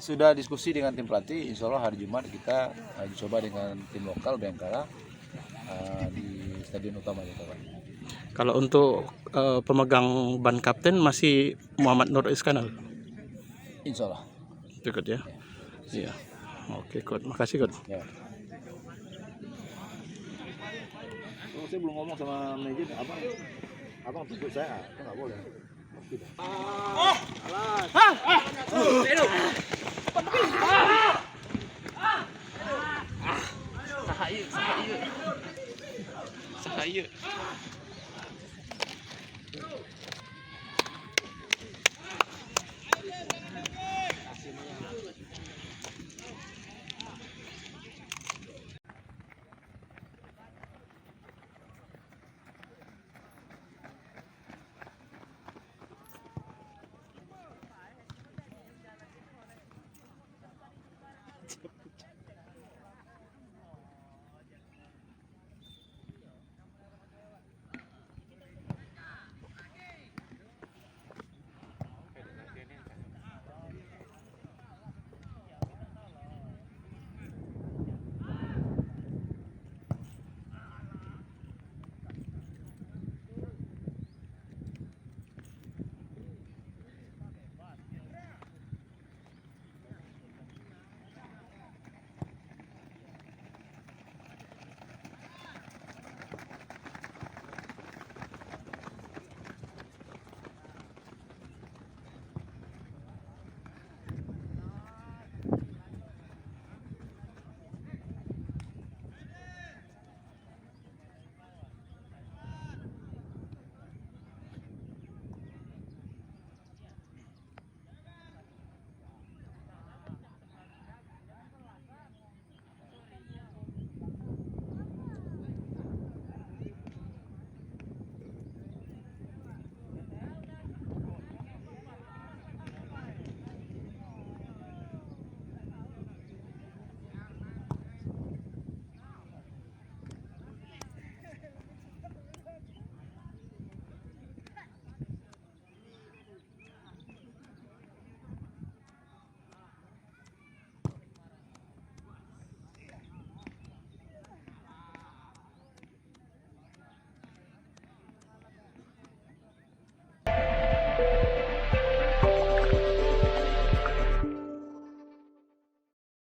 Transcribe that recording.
Sudah diskusi dengan tim pelatih, insya Allah hari Jumat kita coba dengan tim lokal Bayangkara di Stadion Utama Jakarta. Kalau untuk pemegang ban kapten masih Muhammad Nur Iskanal? Insya Allah. Ikut ya? Iya. Oke, Coach. Makasih, Coach. Ya. Oh, saya belum ngomong sama manajer, abang tunjuk saya, itu nggak boleh. Sahaya.